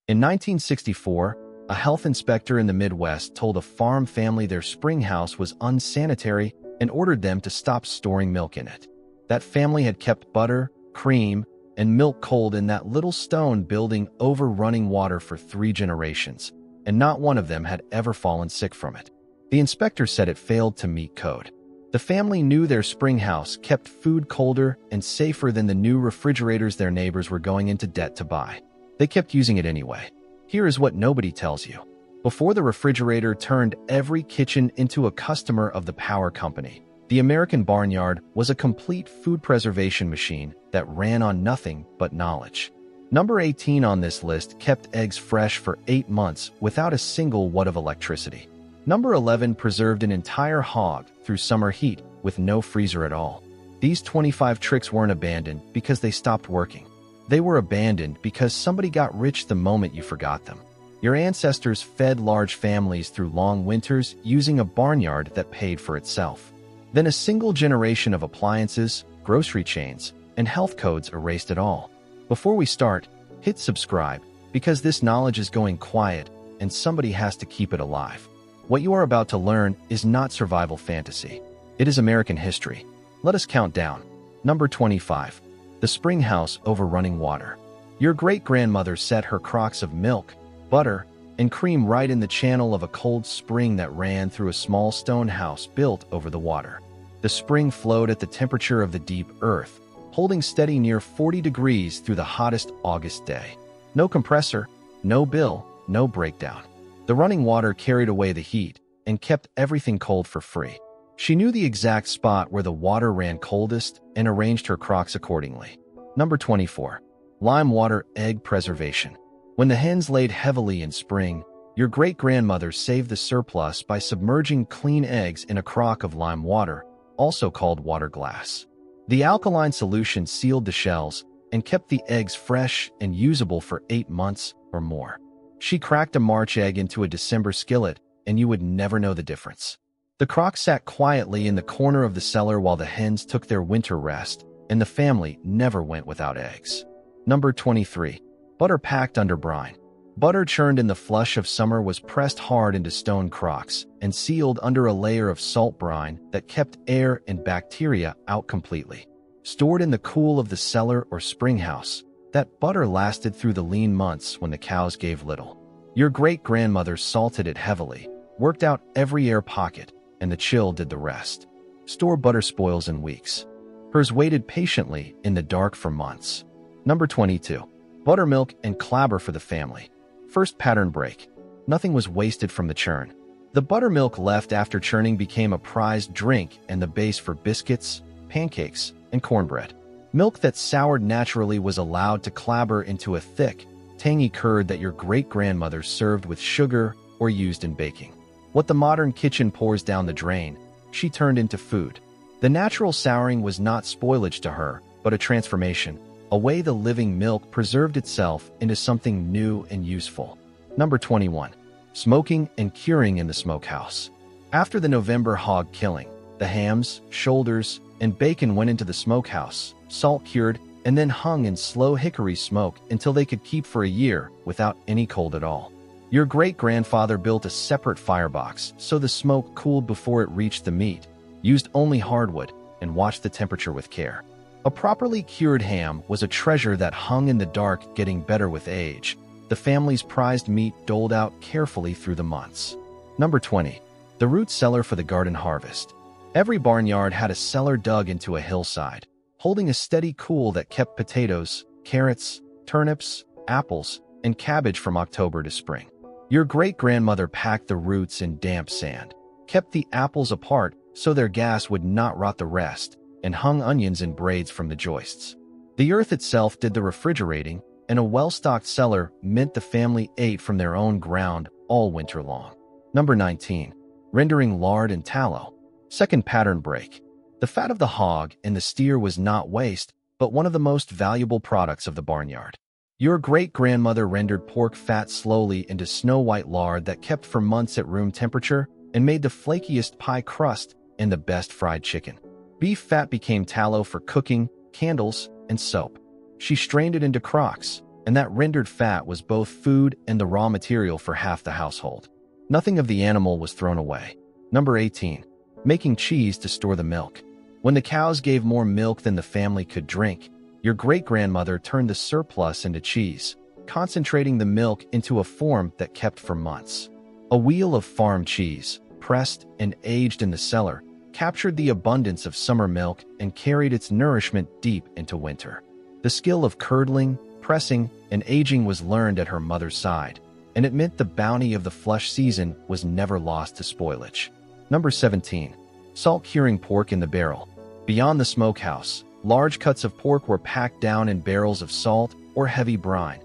In 1964, a health inspector in the Midwest told a farm family their springhouse was unsanitary and ordered them to stop storing milk in it. That family had kept butter, cream, and milk cold in that little stone building over running water for 3 generations, and not one of them had ever fallen sick from it. The inspector said it failed to meet code. The family knew their springhouse kept food colder and safer than the new refrigerators their neighbors were going into debt to buy. They kept using it anyway. Here is what nobody tells you. Before the refrigerator turned every kitchen into a customer of the power company, the American Barnyard was a complete food preservation machine that ran on nothing but knowledge. Number 18 on this list kept eggs fresh for 8 months without a single watt of electricity. Number 11 preserved an entire hog through summer heat with no freezer at all. These 25 tricks weren't abandoned because they stopped working. They were abandoned because somebody got rich the moment you forgot them. Your ancestors fed large families through long winters using a barnyard that paid for itself. Then a single generation of appliances, grocery chains, and health codes erased it all. Before we start, hit subscribe because this knowledge is going quiet and somebody has to keep it alive. What you are about to learn is not survival fantasy. It is American history. Let us count down. Number 25. The springhouse over running water. Your great-grandmother set her crocks of milk, butter, and cream right in the channel of a cold spring that ran through a small stone house built over the water. The spring flowed at the temperature of the deep earth, holding steady near 40 degrees through the hottest August day. No compressor, no bill, no breakdown. The running water carried away the heat and kept everything cold for free. She knew the exact spot where the water ran coldest and arranged her crocks accordingly. Number 24. Lime water egg preservation. When the hens laid heavily in spring, your great-grandmother saved the surplus by submerging clean eggs in a crock of lime water, also called water glass. The alkaline solution sealed the shells and kept the eggs fresh and usable for 8 months or more. She cracked a March egg into a December skillet, and you would never know the difference. The crock sat quietly in the corner of the cellar while the hens took their winter rest, and the family never went without eggs. Number 23. Butter packed under brine. Butter churned in the flush of summer was pressed hard into stone crocks and sealed under a layer of salt brine that kept air and bacteria out completely. Stored in the cool of the cellar or springhouse, that butter lasted through the lean months when the cows gave little. Your great-grandmother salted it heavily, worked out every air pocket, and the chill did the rest. Store butter spoils in weeks. Hers waited patiently in the dark for months. Number 22. Buttermilk and clabber for the family. First pattern break. Nothing was wasted from the churn. The buttermilk left after churning became a prized drink and the base for biscuits, pancakes, and cornbread. Milk that soured naturally was allowed to clabber into a thick, tangy curd that your great-grandmother served with sugar or used in baking. What the modern kitchen pours down the drain, she turned into food. The natural souring was not spoilage to her, but a transformation, a way the living milk preserved itself into something new and useful. Number 21. Smoking and curing in the smokehouse. After the November hog killing, the hams, shoulders, and bacon went into the smokehouse, salt-cured, and then hung in slow hickory smoke until they could keep for a year without any cold at all. Your great-grandfather built a separate firebox so the smoke cooled before it reached the meat, used only hardwood, and watched the temperature with care. A properly cured ham was a treasure that hung in the dark, getting better with age. The family's prized meat doled out carefully through the months. Number 20. The root cellar for the garden harvest. Every barnyard had a cellar dug into a hillside, holding a steady cool that kept potatoes, carrots, turnips, apples, and cabbage from October to spring. Your great-grandmother packed the roots in damp sand, kept the apples apart so their gas would not rot the rest, and hung onions in braids from the joists. The earth itself did the refrigerating, and a well-stocked cellar meant the family ate from their own ground all winter long. Number 19. Rendering lard and tallow. Second pattern break. The fat of the hog and the steer was not waste, but one of the most valuable products of the barnyard. Your great-grandmother rendered pork fat slowly into snow-white lard that kept for months at room temperature and made the flakiest pie crust and the best fried chicken. Beef fat became tallow for cooking, candles, and soap. She strained it into crocks, and that rendered fat was both food and the raw material for half the household. Nothing of the animal was thrown away. Number 18. Making cheese to store the milk. When the cows gave more milk than the family could drink, your great-grandmother turned the surplus into cheese, concentrating the milk into a form that kept for months. A wheel of farm cheese, pressed and aged in the cellar, captured the abundance of summer milk and carried its nourishment deep into winter. The skill of curdling, pressing, and aging was learned at her mother's side, and it meant the bounty of the flush season was never lost to spoilage. Number 17. Salt curing pork in the barrel. Beyond the smokehouse, large cuts of pork were packed down in barrels of salt or heavy brine,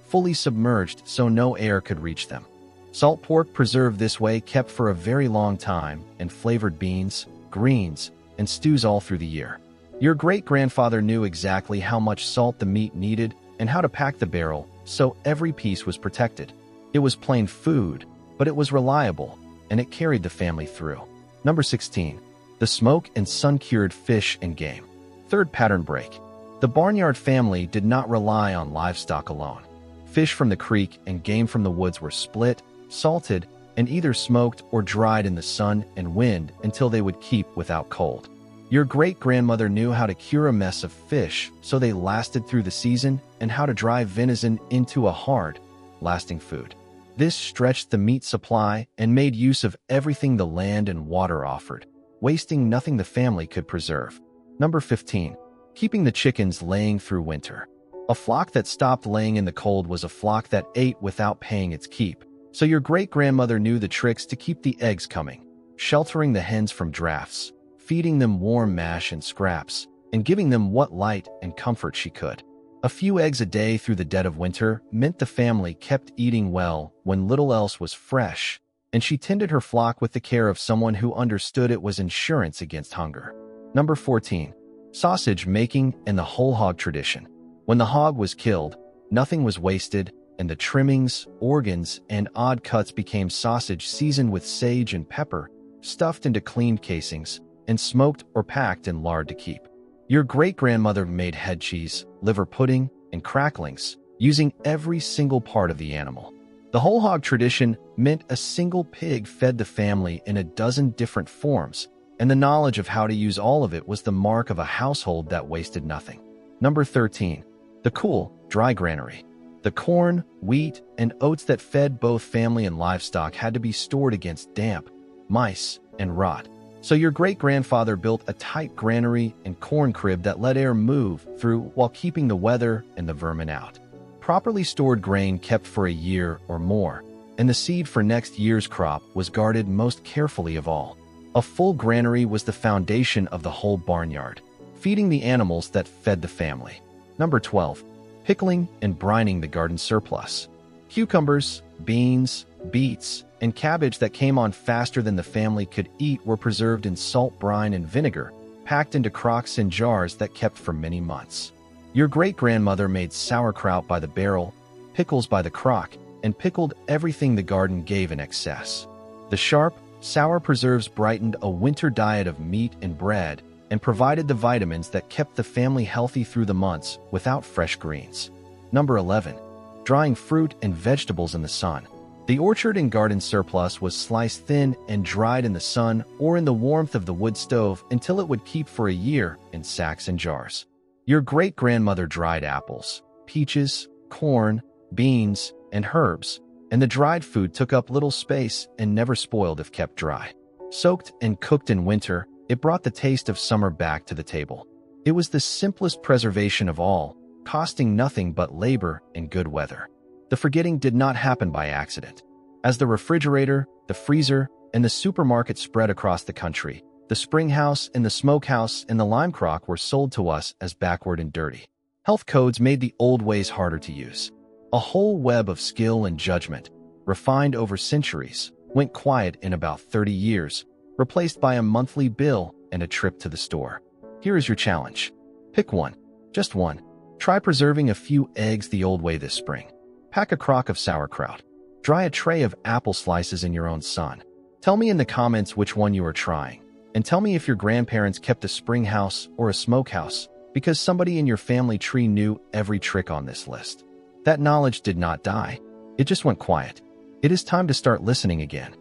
fully submerged so no air could reach them. Salt pork preserved this way kept for a very long time and flavored beans, greens, and stews all through the year. Your great-grandfather knew exactly how much salt the meat needed and how to pack the barrel so every piece was protected. It was plain food, but it was reliable, and it carried the family through. Number 16. The smoke and sun-cured fish and game. Third pattern break. The Barnyard family did not rely on livestock alone. Fish from the creek and game from the woods were split, salted, and either smoked or dried in the sun and wind until they would keep without cold. Your great-grandmother knew how to cure a mess of fish so they lasted through the season and how to dry venison into a hard, lasting food. This stretched the meat supply and made use of everything the land and water offered, wasting nothing the family could preserve. Number 15. Keeping the chickens laying through winter. A flock that stopped laying in the cold was a flock that ate without paying its keep. So your great-grandmother knew the tricks to keep the eggs coming, sheltering the hens from drafts, feeding them warm mash and scraps, and giving them what light and comfort she could. A few eggs a day through the dead of winter meant the family kept eating well when little else was fresh, and she tended her flock with the care of someone who understood it was insurance against hunger. Number 14. Sausage making and the whole hog tradition. When the hog was killed, nothing was wasted, and the trimmings, organs, and odd cuts became sausage seasoned with sage and pepper, stuffed into cleaned casings, and smoked or packed in lard to keep. Your great-grandmother made head cheese, liver pudding, and cracklings, using every single part of the animal. The whole hog tradition meant a single pig fed the family in a dozen different forms, and the knowledge of how to use all of it was the mark of a household that wasted nothing. Number 13. The cool, dry granary. The corn, wheat, and oats that fed both family and livestock had to be stored against damp, mice, and rot. So your great-grandfather built a tight granary and corn crib that let air move through while keeping the weather and the vermin out. Properly stored grain kept for a year or more, and the seed for next year's crop was guarded most carefully of all. A full granary was the foundation of the whole barnyard, feeding the animals that fed the family. Number 12. Pickling and brining the garden surplus. Cucumbers, beans, beets, and cabbage that came on faster than the family could eat were preserved in salt brine and vinegar, packed into crocks and jars that kept for many months. Your great-grandmother made sauerkraut by the barrel, pickles by the crock, and pickled everything the garden gave in excess. The sharp, sour preserves brightened a winter diet of meat and bread and provided the vitamins that kept the family healthy through the months without fresh greens. Number 11. Drying fruit and vegetables in the sun. The orchard and garden surplus was sliced thin and dried in the sun or in the warmth of the wood stove until it would keep for a year in sacks and jars. Your great-grandmother dried apples, peaches, corn, beans, and herbs, and the dried food took up little space and never spoiled if kept dry. Soaked and cooked in winter, it brought the taste of summer back to the table. It was the simplest preservation of all, costing nothing but labor and good weather. The forgetting did not happen by accident. As the refrigerator, the freezer, and the supermarket spread across the country, the springhouse and the smokehouse and the lime crock were sold to us as backward and dirty. Health codes made the old ways harder to use. A whole web of skill and judgment, refined over centuries, went quiet in about 30 years, replaced by a monthly bill and a trip to the store. Here is your challenge. Pick one, just one. Try preserving a few eggs the old way this spring. Pack a crock of sauerkraut. Dry a tray of apple slices in your own sun. Tell me in the comments which one you are trying. And tell me if your grandparents kept a springhouse or a smokehouse, because somebody in your family tree knew every trick on this list. That knowledge did not die. It just went quiet. It is time to start listening again.